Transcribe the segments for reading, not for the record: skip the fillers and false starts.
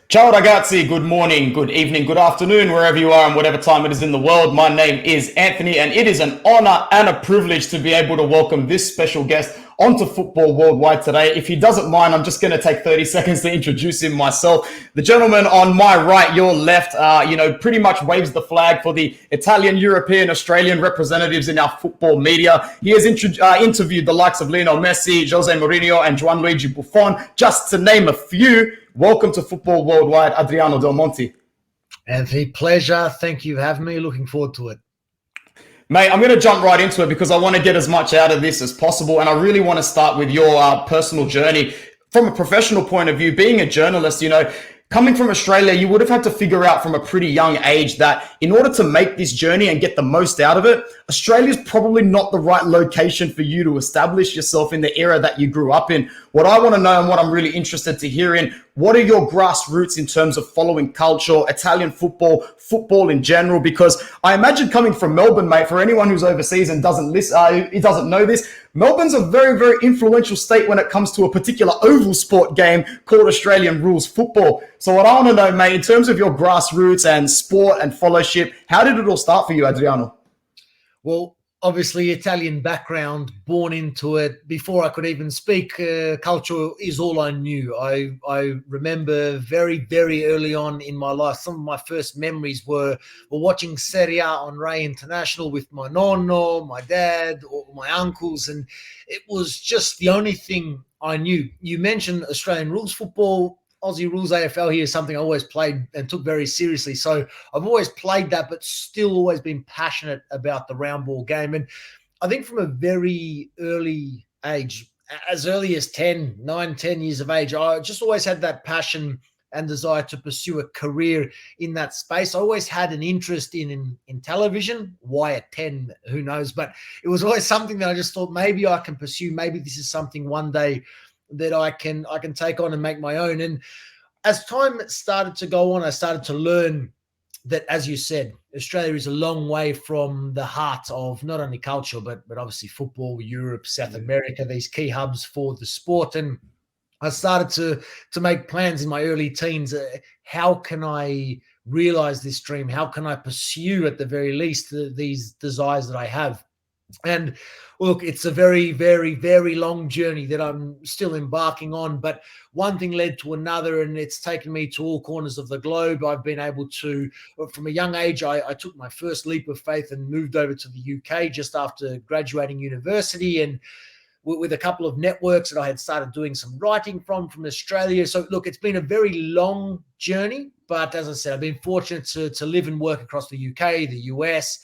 Ciao ragazzi, good morning, good evening, good afternoon, wherever you are and whatever time it is in the world. My name is Anthony and it is an honor and a privilege to be able to welcome this special guest onto Football Worldwide today. If he doesn't mind, I'm just going to take 30 seconds to introduce him myself. The gentleman on my right, your left, pretty much waves the flag for the Italian, European, Australian representatives in our football media. He has interviewed the likes of Lionel Messi, Jose Mourinho and Gianluigi Buffon, just to name a few. Welcome to Football Worldwide, Adriano Del Monte. Anthony, pleasure. Thank you for having me. Looking forward to it. Mate, I'm going to jump right into it because I want to get as much out of this as possible. And I really want to start with your personal journey. From a professional point of view, being a journalist, coming from Australia, you would have had to figure out from a pretty young age that in order to make this journey and get the most out of it, Australia's probably not the right location for you to establish yourself in the era that you grew up in. What I want to know and what I'm really interested to hear in, what are your grassroots in terms of following culture, Italian football in general? Because I imagine coming from Melbourne, mate, for anyone who's overseas and doesn't know this, Melbourne's a very, very influential state when it comes to a particular oval sport game called Australian rules football. So what I want to know, mate, in terms of your grassroots and sport and fellowship, how did it all start for you, Adriano? Well, obviously Italian background, born into it. Before I could even speak, culture is all I knew. I remember very, very early on in my life, some of my first memories were watching Serie A on Rai International with my nonno, my dad, or my uncles, and it was just the only thing I knew. You mentioned Australian rules football. Aussie Rules AFL here is something I always played and took very seriously. So I've always played that, but still always been passionate about the round ball game. And I think from a very early age, as early as 10 years of age, I just always had that passion and desire to pursue a career in that space. I always had an interest in television. Why at 10? Who knows? But it was always something that I just thought maybe I can pursue. Maybe this is something one day that I can take on and make my own. And as time started to go on, I started to learn that, as you said, Australia is a long way from the heart of not only culture, but obviously football, Europe, South America, these key hubs for the sport. And I started to make plans in my early teens. How can I realize this dream? How can I pursue, at the very least, these desires that I have? And look, it's a very, very, very long journey that I'm still embarking on. But one thing led to another, and it's taken me to all corners of the globe. I've been able to, from a young age, I took my first leap of faith and moved over to the UK just after graduating university, and with a couple of networks that I had started doing some writing from Australia. So look, it's been a very long journey. But as I said, I've been fortunate to live and work across the UK, the US,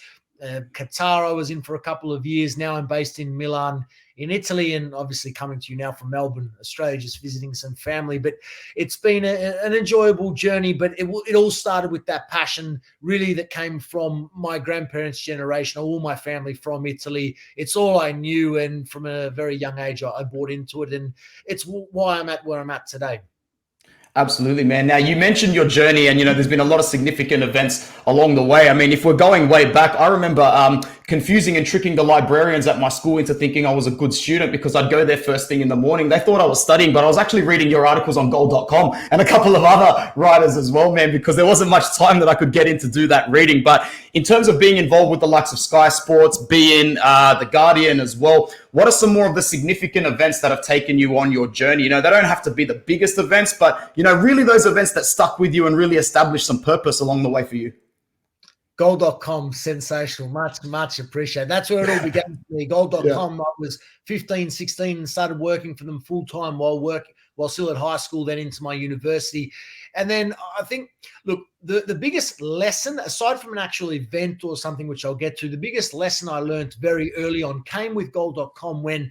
Qatar. I was in for a couple of years. Now I'm based in Milan in Italy, and obviously coming to you now from Melbourne, Australia, just visiting some family. But it's been an enjoyable journey, but it all started with that passion really that came from my grandparents' generation, all my family from Italy. It's all I knew, and from a very young age I bought into it, and it's why I'm at where I'm at today. Absolutely, man. Now, you mentioned your journey and, there's been a lot of significant events along the way. I mean, if we're going way back, I remember confusing and tricking the librarians at my school into thinking I was a good student because I'd go there first thing in the morning. They thought I was studying, but I was actually reading your articles on goal.com and a couple of other writers as well, man, because there wasn't much time that I could get in to do that reading. But in terms of being involved with the likes of Sky Sports, Bein, The Guardian as well, what are some more of the significant events that have taken you on your journey? They don't have to be the biggest events, but, really those events that stuck with you and really established some purpose along the way for you. Goal.com, sensational. Much appreciated. That's where it all began for me. Goal.com, yeah. I was 15, 16 and started working for them full-time while still at high school, then into my university. And then I think, look, the biggest lesson, aside from an actual event or something which I'll get to, the biggest lesson I learned very early on came with Goal.com when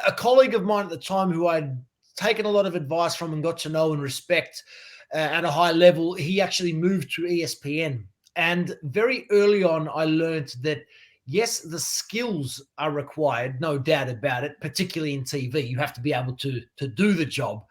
a colleague of mine at the time who I'd taken a lot of advice from and got to know and respect at a high level, he actually moved to ESPN. And very early on, I learned that, yes, the skills are required, no doubt about it, particularly in TV. You have to be able to do the job.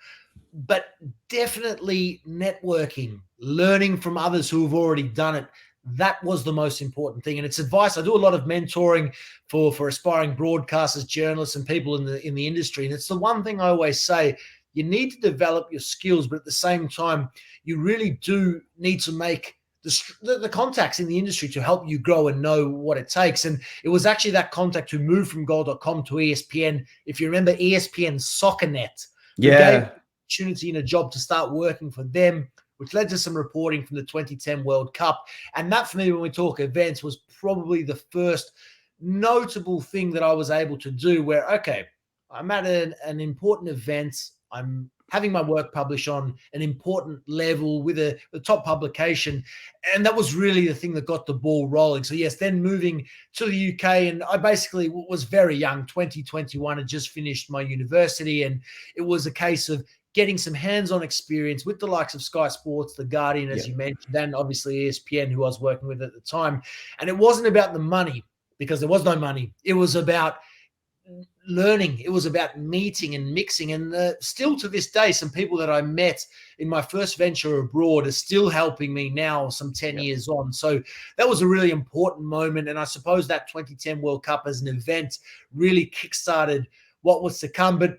But definitely networking, learning from others who have already done it, that was the most important thing. And it's advice. I do a lot of mentoring for aspiring broadcasters, journalists, and people in the industry. And it's the one thing I always say: you need to develop your skills, but at the same time, you really do need to make the contacts in the industry to help you grow and know what it takes. And it was actually that contact who moved from goal.com to ESPN. If you remember ESPN SoccerNet, who gave me the opportunity and a job to start working for them, which led to some reporting from the 2010 World Cup. And that, for me, when we talk events, was probably the first notable thing that I was able to do where, okay, I'm at an important event. I'm having my work published on an important level with a top publication. And that was really the thing that got the ball rolling. So yes, then moving to the UK, and I basically was very young, 2021, had just finished my university. And it was a case of getting some hands-on experience with the likes of Sky Sports, The Guardian, as you mentioned, and obviously ESPN, who I was working with at the time. And it wasn't about the money, because there was no money. It was about learning. It was about meeting and mixing. And still to this day, some people that I met in my first venture abroad are still helping me now, some 10 years on. So that was a really important moment. And I suppose that 2010 World Cup as an event really kickstarted what was to come. But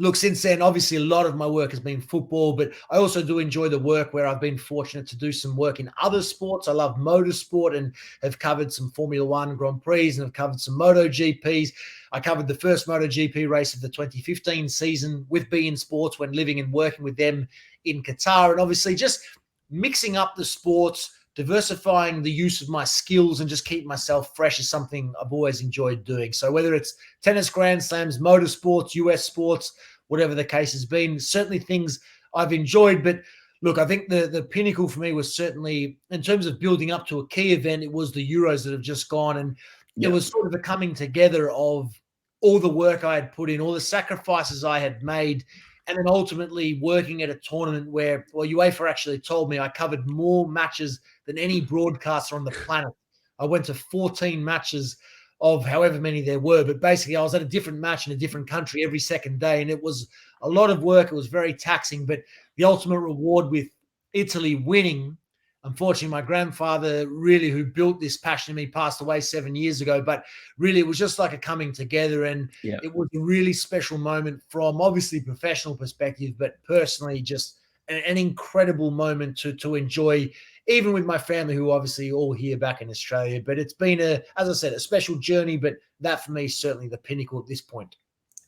look, since then, obviously, a lot of my work has been football, but I also do enjoy the work where I've been fortunate to do some work in other sports. I love motorsport and have covered some Formula One Grand Prix and have covered some MotoGPs. I covered the first MotoGP race of the 2015 season with Bein Sports when living and working with them in Qatar. And obviously just mixing up the sports, diversifying the use of my skills, and just keep myself fresh is something I've always enjoyed doing. So whether it's tennis Grand Slams, motorsports, US sports, whatever the case has been, certainly things I've enjoyed. But look, I think the pinnacle for me was certainly, in terms of building up to a key event, it was the Euros that have just gone. And it was sort of a coming together of all the work I had put in, all the sacrifices I had made, and then ultimately working at a tournament where, well, UEFA actually told me I covered more matches than any broadcaster on the planet. I went to 14 matches of however many there were, but basically I was at a different match in a different country every second day, and it was a lot of work. It was very taxing, but the ultimate reward with Italy winning, unfortunately, my grandfather, really, who built this passion in me, passed away 7 years ago. But really, it was just like a coming together. And it was a really special moment from obviously professional perspective, but personally, just an incredible moment to enjoy, even with my family, who obviously all here back in Australia. But it's been, as I said, a special journey. But that for me is certainly the pinnacle at this point.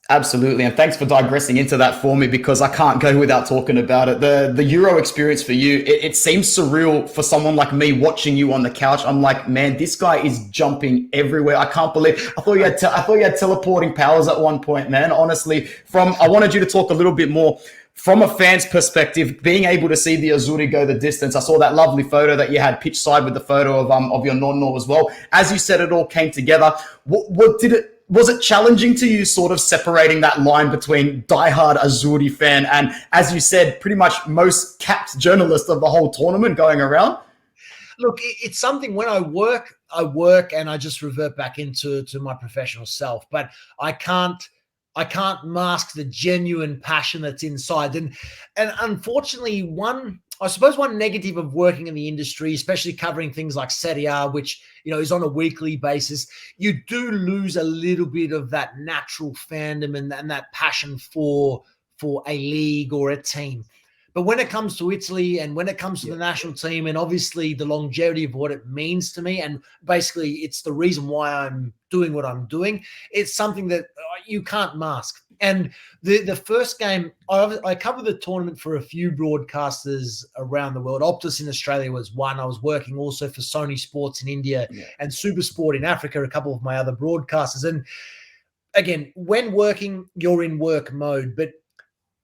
Absolutely. And thanks for digressing into that for me, because I can't go without talking about it. The Euro experience for you, it seems surreal for someone like me watching you on the couch. I'm like, man, this guy is jumping everywhere. I can't believe I thought you had teleporting powers at one point, man. Honestly, I wanted you to talk a little bit more from a fan's perspective, being able to see the Azzurri go the distance. I saw that lovely photo that you had pitch side with the photo of your nonno as well. As you said, it all came together. Was it challenging to you, sort of separating that line between diehard Azzurri fan and, as you said, pretty much most capped journalist of the whole tournament going around? Look, it's something when I work and I just revert back into my professional self, but I can't mask the genuine passion that's inside. And unfortunately, one negative of working in the industry, especially covering things like Serie A, which, is on a weekly basis, you do lose a little bit of that natural fandom and that passion for a league or a team. But when it comes to Italy and when it comes to the national team, and obviously the longevity of what it means to me, and basically it's the reason why I'm doing what I'm doing, it's something that you can't mask. And the first game, I covered the tournament for a few broadcasters around the world. Optus in Australia was one. I was working also for Sony Sports in India and Supersport in Africa, a couple of my other broadcasters. And again, when working, you're in work mode. But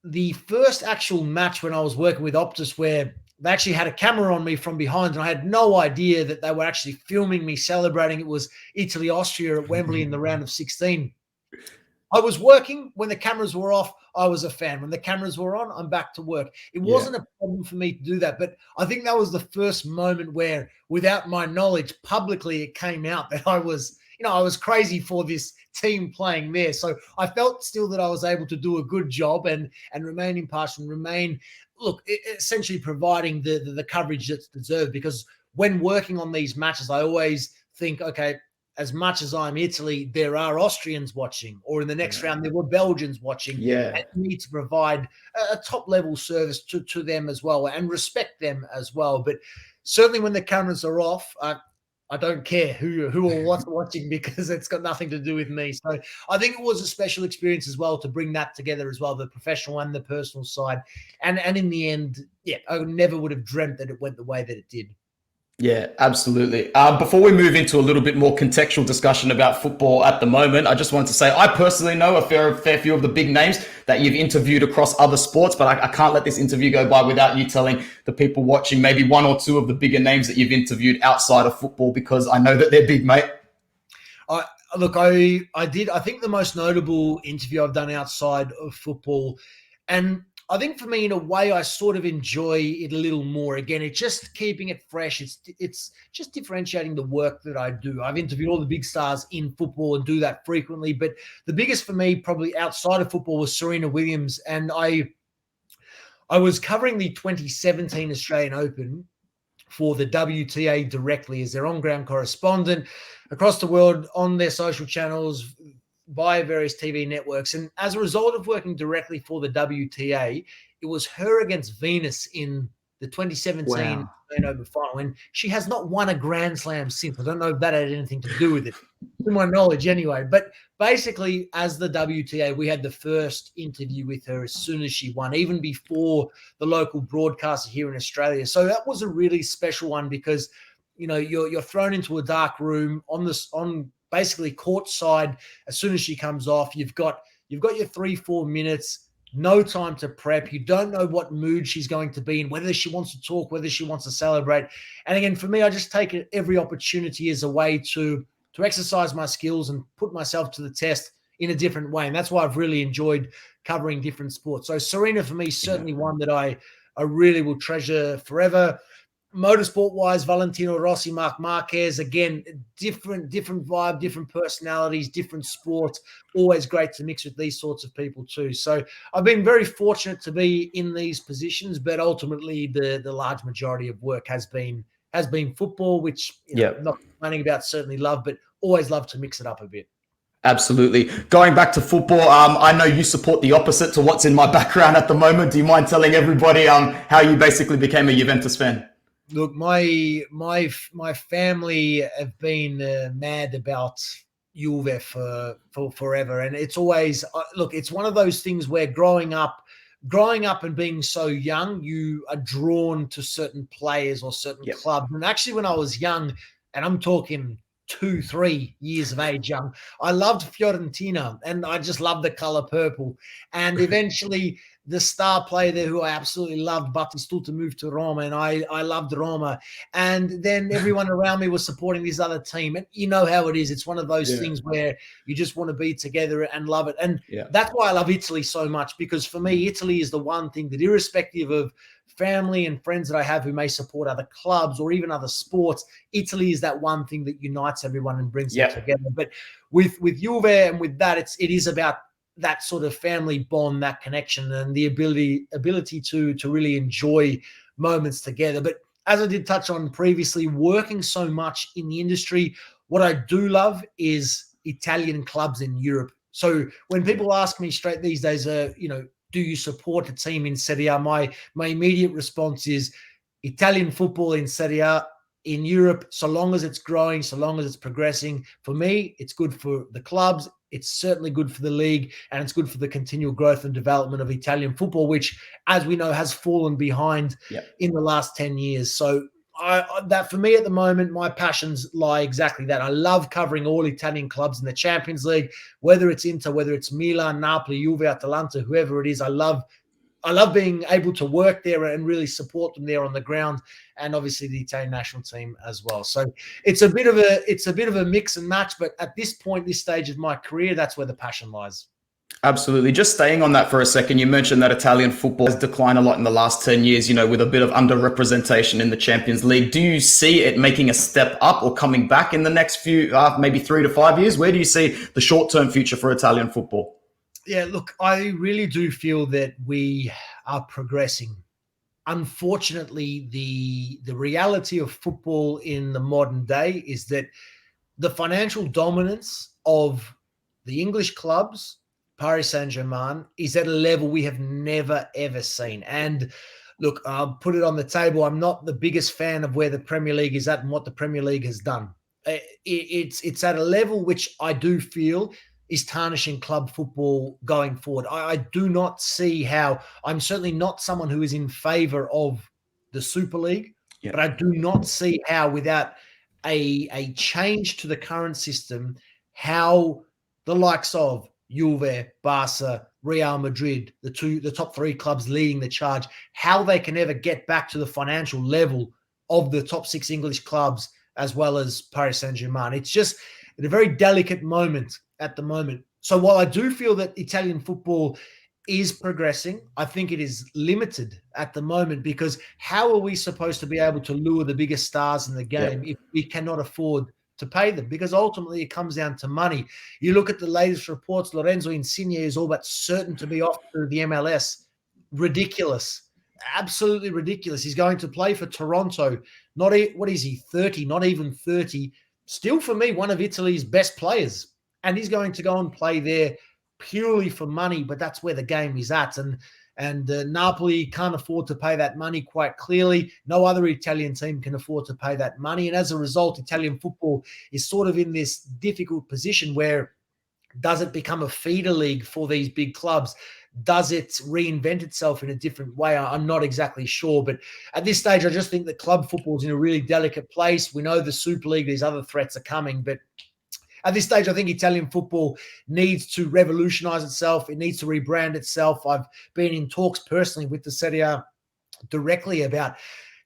the first actual match when I was working with Optus, where they actually had a camera on me from behind, and I had no idea that they were actually filming me celebrating. It was Italy-Austria at Wembley in the round of 16. I was working. When the cameras were off, I was a fan. When the cameras were on, I'm back to work. It wasn't a problem for me to do that. But I think that was the first moment where, without my knowledge, publicly it came out that I was crazy for this team playing there. So I felt still that I was able to do a good job and remain impartial and essentially providing the coverage that's deserved. Because when working on these matches, I always think, okay, as much as I'm Italy, there are Austrians watching, or in the next round, there were Belgians watching. Yeah. And you need to provide a top level service to them as well and respect them as well. But certainly when the cameras are off, I don't care who or what's watching because it's got nothing to do with me. So I think it was a special experience as well to bring that together as well, the professional and the personal side. And in the end, yeah, I never would have dreamt that it went the way that it did. Yeah, absolutely. Before we move into a little bit more contextual discussion about football at the moment, I just wanted to say I personally know a fair few of the big names that you've interviewed across other sports, but I can't let this interview go by without you telling the people watching maybe one or two of the bigger names that you've interviewed outside of football, because I know that they're big, mate. Look, I did. I think the most notable interview I've done outside of football, and I think for me, in a way, I sort of enjoy it a little more. Again, it's just keeping it fresh. It's just differentiating the work that I do. I've interviewed all the big stars in football and do that frequently, but the biggest for me, probably outside of football, was Serena Williams, and I was covering the 2017 Australian Open for the WTA directly as their on-ground correspondent across the world on their social channels, via various TV networks. And as a result of working directly for the WTA, it was her against Venus in the 2017 Australian Open final. And she has not won a Grand Slam since. I don't know if that had anything to do with it, to my knowledge anyway. But basically, as the WTA, we had the first interview with her as soon as she won, even before the local broadcaster here in Australia. So that was a really special one because, you know, you're thrown into a dark room on basically courtside. As soon as she comes off, you've got your 3-4 minutes, no time to prep. You don't know what mood she's going to be in, whether she wants to talk, whether she wants to celebrate. And again, for me, I just take it every opportunity as a way to exercise my skills and put myself to the test in a different way. And that's why I've really enjoyed covering different sports. So Serena, for me, certainly one that I really will treasure forever. Motorsport-wise, Valentino Rossi, Marc Marquez, again, different vibe, different personalities, different sports. Always great to mix with these sorts of people too. So I've been very fortunate to be in these positions, but ultimately the large majority of work has been football, which I'm not complaining about, certainly love, but always love to mix it up a bit. Absolutely. Going back to football, I know you support the opposite to what's in my background at the moment. Do you mind telling everybody how you basically became a Juventus fan? Look, my family have been mad about Juve for forever, and it's always it's one of those things where growing up and being so young, you are drawn to certain players or certain clubs. And actually, when I was young, and I'm talking 2-3 years of age young, I loved Fiorentina, and I just loved the color purple. And eventually, the star player there who I absolutely loved, Battistuta, moved to Roma, and I loved Roma. And then everyone around me was supporting this other team. And you know how it is. It's one of those things where you just want to be together and love it. And that's why I love Italy so much, because for me, Italy is the one thing that, irrespective of family and friends that I have who may support other clubs or even other sports, Italy is that one thing that unites everyone and brings them together. But with Juve and with that, it is about that sort of family bond, that connection, and the ability to really enjoy moments together. But as I did touch on previously, working so much in the industry, what I do love is Italian clubs in Europe. So when people ask me straight these days, do you support a team in Serie A? My immediate response is Italian football in Serie A in Europe, so long as it's growing, so long as it's progressing. For me, it's good for the clubs. It's certainly good for the league, and it's good for the continual growth and development of Italian football, which, as we know, has fallen behind in the last 10 years. So that for me at the moment, my passions lie exactly that. I love covering all Italian clubs in the Champions League, whether it's Inter, whether it's Milan, Napoli, Juve, Atalanta, whoever it is. I love being able to work there and really support them there on the ground, and obviously the Italian national team as well. So it's a bit of a mix and match, but at this point, this stage of my career, that's where the passion lies. Absolutely. Just staying on that for a second, you mentioned that Italian football has declined a lot in the last 10 years, with a bit of underrepresentation in the Champions League. Do you see it making a step up or coming back in the next few, maybe 3 to 5 years? Where do you see the short-term future for Italian football? Yeah, look, I really do feel that we are progressing. Unfortunately, the reality of football in the modern day is that the financial dominance of the English clubs, Paris Saint-Germain, is at a level we have never, ever seen. And look, I'll put it on the table. I'm not the biggest fan of where the Premier League is at and what the Premier League has done. It's at a level which I do feel is tarnishing club football going forward. I do not see how. I'm certainly not someone who is in favor of the Super League, but I do not see how, without a change to the current system, how the likes of Juve, Barca, Real Madrid, the top three clubs leading the charge, how they can ever get back to the financial level of the top six English clubs as well as Paris Saint-Germain. It's just at a very delicate moment at the moment. So while I do feel that Italian football is progressing, I think it is limited at the moment, because how are we supposed to be able to lure the biggest stars in the game if we cannot afford to pay them? Because ultimately it comes down to money. You look at the latest reports, Lorenzo Insigne is all but certain to be off to the MLS. Ridiculous. Absolutely ridiculous. He's going to play for Toronto. What is he, 30? Not even 30. Still, for me, one of Italy's best players. And he's going to go and play there purely for money, but that's where the game is at. And Napoli can't afford to pay that money, quite clearly. No other Italian team can afford to pay that money. And as a result, Italian football is sort of in this difficult position where, does it become a feeder league for these big clubs? Does it reinvent itself in a different way? I'm not exactly sure. But at this stage, I just think that club football is in a really delicate place. We know the Super League, these other threats are coming. But at this stage, I think Italian football needs to revolutionize itself. It needs to rebrand itself. I've been in talks personally with the Serie A directly about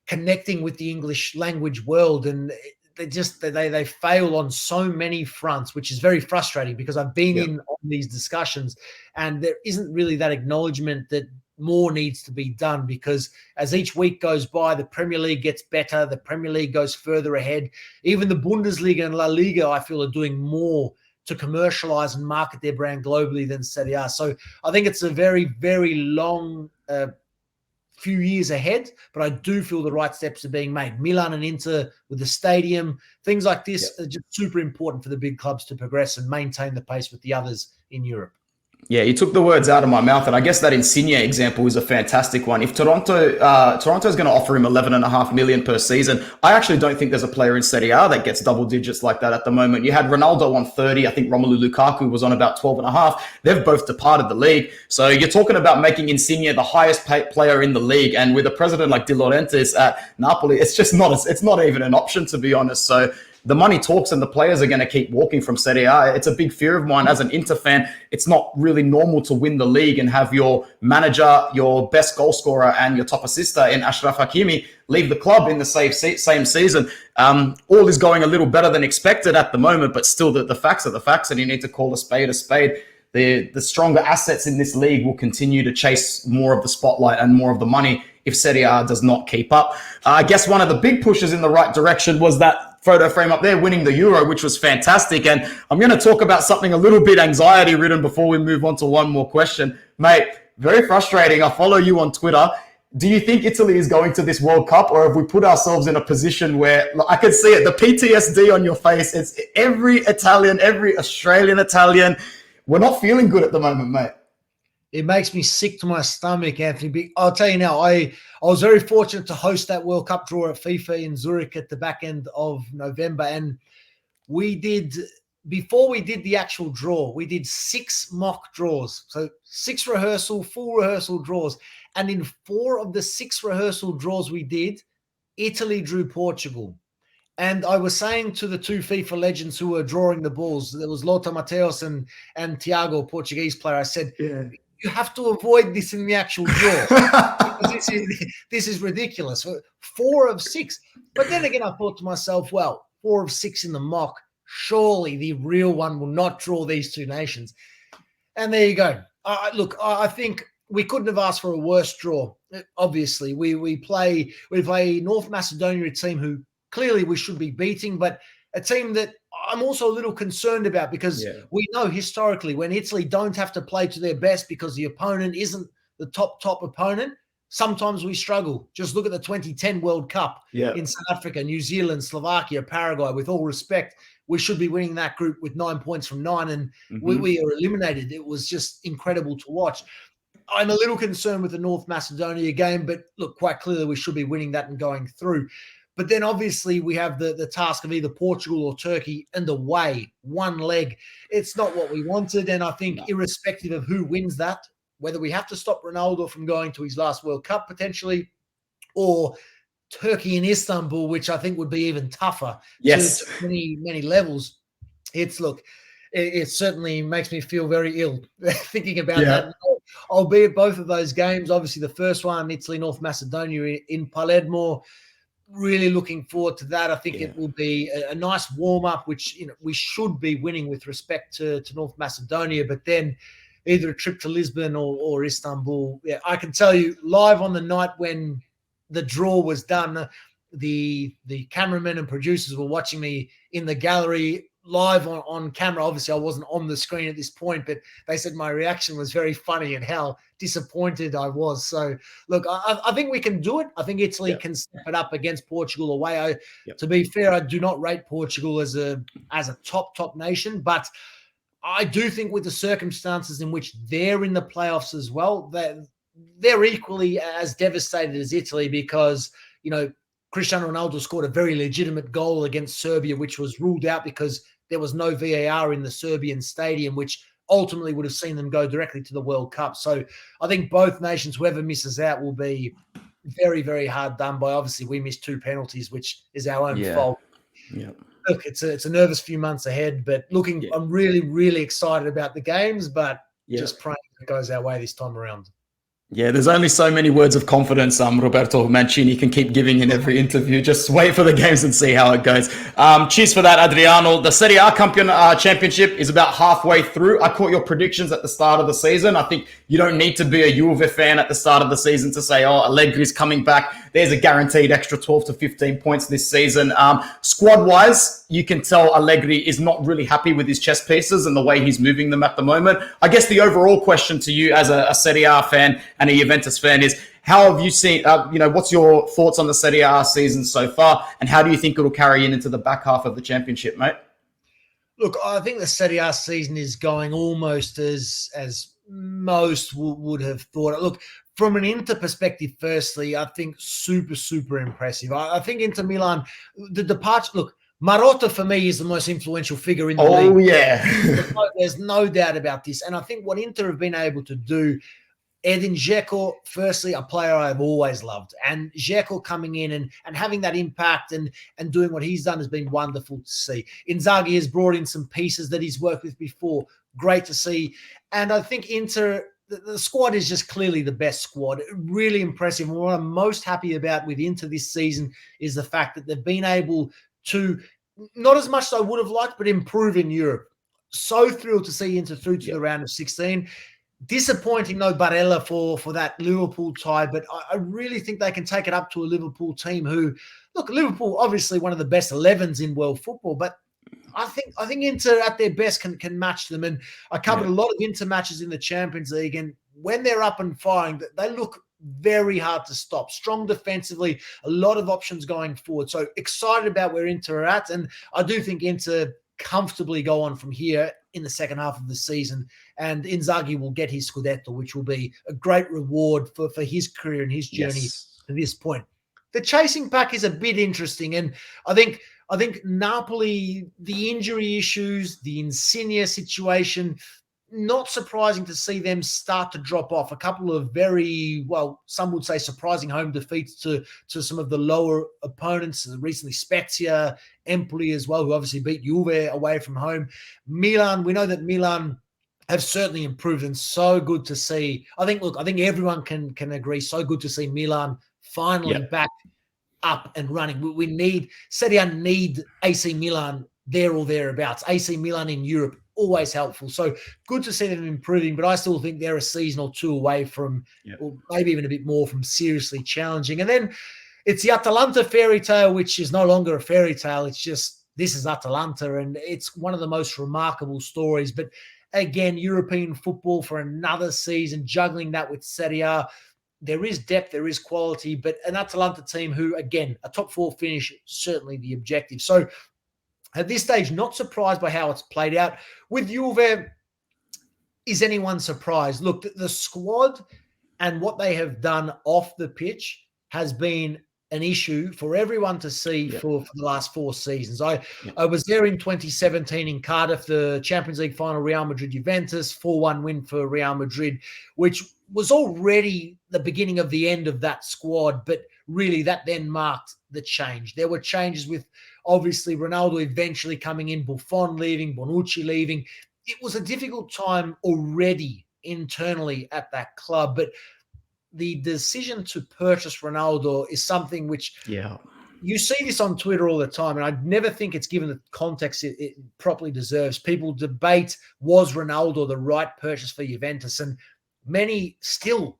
connecting with the English language world, and they fail on so many fronts, which is very frustrating, because I've been in on these discussions and there isn't really that acknowledgement that more needs to be done, because as each week goes by, the Premier League gets better, the Premier League goes further ahead. Even the Bundesliga and La Liga, I feel, are doing more to commercialize and market their brand globally than Serie A. So I think it's a very, very long few years ahead, but I do feel the right steps are being made. Milan and Inter with the stadium, things like this are just super important for the big clubs to progress and maintain the pace with the others in Europe. Yeah, you took the words out of my mouth, and I guess that Insigne example is a fantastic one. If Toronto is going to offer him $11.5 million per season, I actually don't think there's a player in Serie A that gets double digits like that at the moment. You had Ronaldo on 30. I think Romelu Lukaku was on about 12.5. They've both departed the league. So you're talking about making Insigne the highest paid player in the league, and with a president like De Laurentiis at Napoli, it's not even an option, to be honest. So the money talks, and the players are going to keep walking from Serie A. It's a big fear of mine as an Inter fan. It's not really normal to win the league and have your manager, your best goal scorer, and your top assister in Achraf Hakimi leave the club in the same season. All is going a little better than expected at the moment, but still the facts are the facts, and you need to call a spade a spade. The stronger assets in this league will continue to chase more of the spotlight and more of the money if Serie A does not keep up. I guess one of the big pushes in the right direction was that photo frame up there, winning the Euro, which was fantastic. And I'm going to talk about something a little bit anxiety-ridden before we move on to one more question. Mate, very frustrating. I follow you on Twitter. Do you think Italy is going to this World Cup, or have we put ourselves in a position where, I can see it, the PTSD on your face, it's every Italian, every Australian Italian. We're not feeling good at the moment, mate. It makes me sick to my stomach, Anthony. I'll tell you now, I was very fortunate to host that World Cup draw at FIFA in Zurich at the back end of November. And before we did the actual draw, we did 6 mock draws. So 6 full rehearsal draws. And in 4 of the 6 rehearsal draws we did, Italy drew Portugal. And I was saying to the 2 FIFA legends who were drawing the balls, there was Lothar Matthäus and Thiago, Portuguese player, I said, you have to avoid this in the actual draw. This is ridiculous. 4 of 6. But then again, I thought to myself, well, 4 of 6 in the mock, surely the real one will not draw these 2 nations. And there you go. Look, I think we couldn't have asked for a worse draw. Obviously, we play North Macedonia, a team who clearly we should be beating, but a team that I'm also a little concerned about, because we know historically when Italy don't have to play to their best because the opponent isn't the top opponent, sometimes we struggle. Just look at the 2010 World Cup in South Africa, New Zealand, Slovakia, Paraguay. With all respect, we should be winning that group with 9 points from 9, and we are eliminated. It was just incredible to watch. I'm a little concerned with the North Macedonia game, but look, quite clearly we should be winning that and going through. But then obviously we have the task of either Portugal or Turkey, and away, one leg. It's not what we wanted, and I think irrespective of who wins that, whether we have to stop Ronaldo from going to his last World Cup potentially, or Turkey in Istanbul, which I think would be even tougher to many levels. It certainly makes me feel very ill thinking about that. I'll be at both of those games. Obviously, the first one, Italy, North Macedonia in Palermo. Really looking forward to that. I think it will be a nice warm-up, which we should be winning with respect to North Macedonia, but then either a trip to Lisbon or Istanbul. Yeah, I can tell you live on the night when the draw was done, the cameramen and producers were watching me in the gallery live on camera. Obviously, I wasn't on the screen at this point, but they said my reaction was very funny and how disappointed I was. So, look, I think we can do it. I think Italy can step it up against Portugal away. To be fair, I do not rate Portugal as a top nation, but I do think with the circumstances in which they're in the playoffs as well, they're equally as devastated as Italy because, Cristiano Ronaldo scored a very legitimate goal against Serbia, which was ruled out because there was no VAR in the Serbian stadium, which ultimately would have seen them go directly to the World Cup. So I think both nations, whoever misses out, will be very, very hard done by. Obviously, we missed 2 penalties, which is our own fault. Look, it's a nervous few months ahead, but I'm really, really excited about the games, but just praying it goes our way this time around. Yeah, there's only so many words of confidence Roberto Mancini can keep giving in every interview. Just wait for the games and see how it goes. Cheers for that, Adriano. The Serie A Championship is about halfway through. I caught your predictions at the start of the season. I think you don't need to be a Juve fan at the start of the season to say, Allegri's coming back. There's a guaranteed extra 12 to 15 points this season. Squad-wise, you can tell Allegri is not really happy with his chess pieces and the way he's moving them at the moment. I guess the overall question to you as a Serie A fan and a Juventus fan is, how have you seen, what's your thoughts on the Serie A season so far, and how do you think it'll carry into the back half of the championship, mate? Look, I think the Serie A season is going almost as most would have thought. Look, from an Inter perspective, firstly, I think super, super impressive. I think Inter Milan, the departure, look, Marotta for me is the most influential figure in the league. Oh, yeah. There's no doubt about this. And I think what Inter have been able to do, Edin Dzeko, firstly, a player I've always loved. And Dzeko coming in and having that impact and doing what he's done has been wonderful to see. Inzaghi has brought in some pieces that he's worked with before. Great to see. And I think Inter, the squad is just clearly the best squad. Really impressive. And what I'm most happy about with Inter this season is the fact that they've been able to, not as much as I would have liked, but improve in Europe. So thrilled to see Inter through to the round of 16. Disappointing, no Barella for that Liverpool tie, but I really think they can take it up to a Liverpool team who, look, Liverpool obviously one of the best 11s in world football, but I think Inter at their best can match them. And I covered a lot of Inter matches in the Champions League, and when they're up and firing, they look very hard to stop. Strong defensively, a lot of options going forward. So excited about where Inter are at, and I do think Inter comfortably go on from here in the second half of the season, and Inzaghi will get his Scudetto, which will be a great reward for his career and his journey to this point. The chasing pack is a bit interesting, and I think Napoli, the injury issues, the Insigne situation, not surprising to see them start to drop off. A couple of very, well, some would say surprising home defeats to some of the lower opponents, recently Spezia, Empoli as well, who obviously beat Juve away from home. Milan, we know that Milan have certainly improved, and so good to see. I think everyone can agree, so good to see Milan finally back up and running. Serie A need AC Milan there or thereabouts. AC Milan in Europe, always helpful. So good to see them improving, but I still think they're a season or two away from, or maybe even a bit more from seriously challenging. And then it's the Atalanta fairy tale, which is no longer a fairy tale. It's just, this is Atalanta, and it's one of the most remarkable stories. But again, European football for another season, juggling that with Serie A. there is depth, there is quality, but an Atalanta team who, again, a top 4 finish, certainly the objective. So at this stage, not surprised by how it's played out. With Juve, is anyone surprised? Look, the squad and what they have done off the pitch has been an issue for everyone to see for the last 4 seasons. I was there in 2017 in Cardiff, the Champions League final, Real Madrid-Juventus, 4-1 win for Real Madrid, which was already the beginning of the end of that squad, but really that then marked the change. There were changes with, obviously, Ronaldo eventually coming in, Buffon leaving, Bonucci leaving. It was a difficult time already internally at that club, but the decision to purchase Ronaldo is something which you see this on Twitter all the time, and I never think it's given the context it properly deserves. People debate, was Ronaldo the right purchase for Juventus? And many still,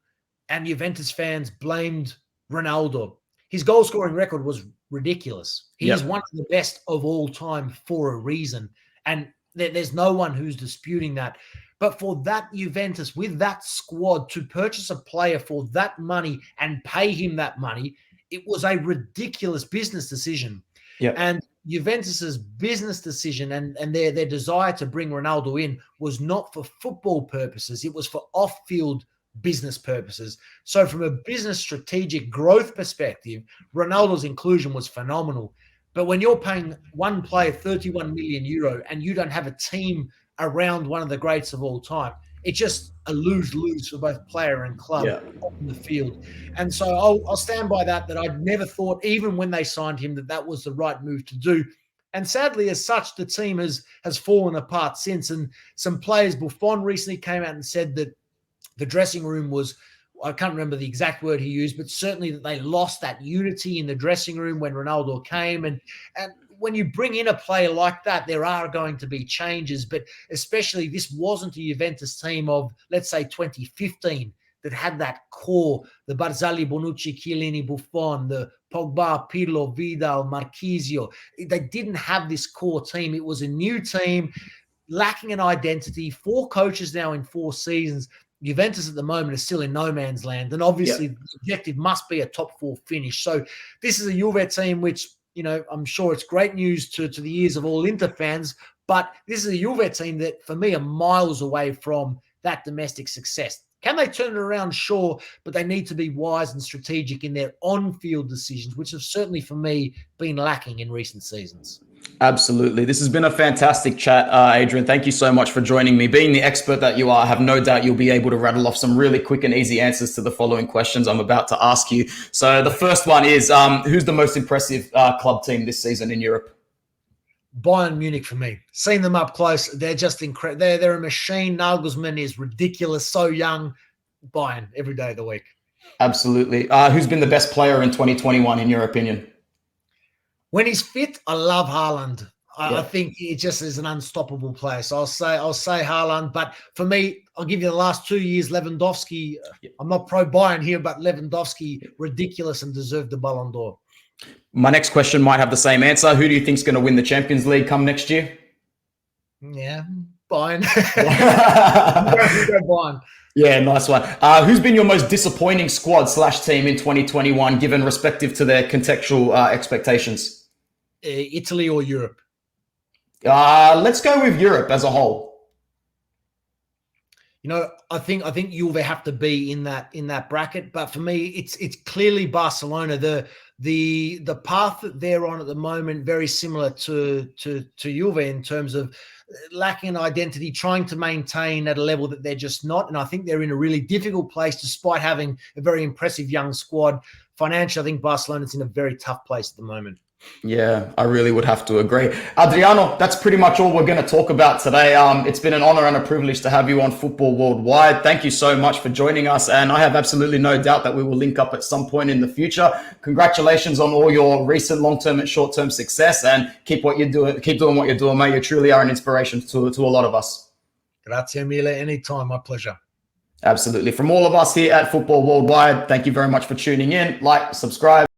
and Juventus fans, blamed Ronaldo. His goal-scoring record was ridiculous. He's one of the best of all time for a reason, and there's no one who's disputing that. But for that Juventus, with that squad, to purchase a player for that money and pay him that money, it was a ridiculous business decision. And Juventus's business decision and their desire to bring Ronaldo in was not for football purposes. It was for off-field business purposes. So from a business strategic growth perspective, Ronaldo's inclusion was phenomenal. But when you're paying one player 31 million euro and you don't have a team around one of the greats of all time, it's just a lose-lose for both player and club on the field. And so I'll stand by that I'd never thought, even when they signed him, that was the right move to do. And sadly, as such, the team has fallen apart since. And some players, Buffon recently came out and said that the dressing room was, I can't remember the exact word he used, but certainly that they lost that unity in the dressing room when Ronaldo came. And when you bring in a player like that, there are going to be changes, but especially this wasn't a Juventus team of, let's say, 2015 that had that core, the Barzagli, Bonucci, Chiellini, Buffon, the Pogba, Pirlo, Vidal, Marchisio. They didn't have this core team. It was a new team, lacking an identity. 4 coaches now in 4 seasons. Juventus at the moment is still in no man's land, and obviously the objective must be a top 4 finish. So this is a Juve team which, I'm sure it's great news to the ears of all Inter fans, but this is a Juve team that, for me, are miles away from that domestic success. Can they turn it around? Sure, but they need to be wise and strategic in their on-field decisions, which have certainly, for me, been lacking in recent seasons. Absolutely. This has been a fantastic chat, Adrian. Thank you so much for joining me. Being the expert that you are, I have no doubt you'll be able to rattle off some really quick and easy answers to the following questions I'm about to ask you. So the first one is, who's the most impressive club team this season in Europe? Bayern Munich for me. Seen them up close. They're just incredible. They're a machine. Nagelsmann is ridiculous, so young. Bayern every day of the week. Absolutely. Who's been the best player in 2021 in your opinion? When he's fit, I love Haaland. I think he just is an unstoppable player. So I'll say Haaland. But for me, I'll give you the last 2 years, Lewandowski. I'm not pro Bayern here, but Lewandowski, ridiculous and deserved the Ballon d'Or. My next question might have the same answer. Who do you think is going to win the Champions League come next year? Yeah, Bein. Bein. Yeah, nice one. Who's been your most disappointing squad / team in 2021, given respective to their contextual expectations? Italy or Europe? Let's go with Europe as a whole. I think Juve have to be in that bracket, but for me, it's clearly Barcelona. The path that they're on at the moment, very similar to Juve in terms of lacking an identity, trying to maintain at a level that they're just not. And I think they're in a really difficult place despite having a very impressive young squad. Financially, I think Barcelona's in a very tough place at the moment. Yeah, I really would have to agree. Adriano, that's pretty much all we're going to talk about today. It's been an honor and a privilege to have you on Football Worldwide. Thank you so much for joining us. And I have absolutely no doubt that we will link up at some point in the future. Congratulations on all your recent long-term and short-term success, and keep what you're doing. Keep doing what you're doing, mate. You truly are an inspiration to a lot of us. Grazie mille. Anytime. My pleasure. Absolutely. From all of us here at Football Worldwide, thank you very much for tuning in. Like, subscribe.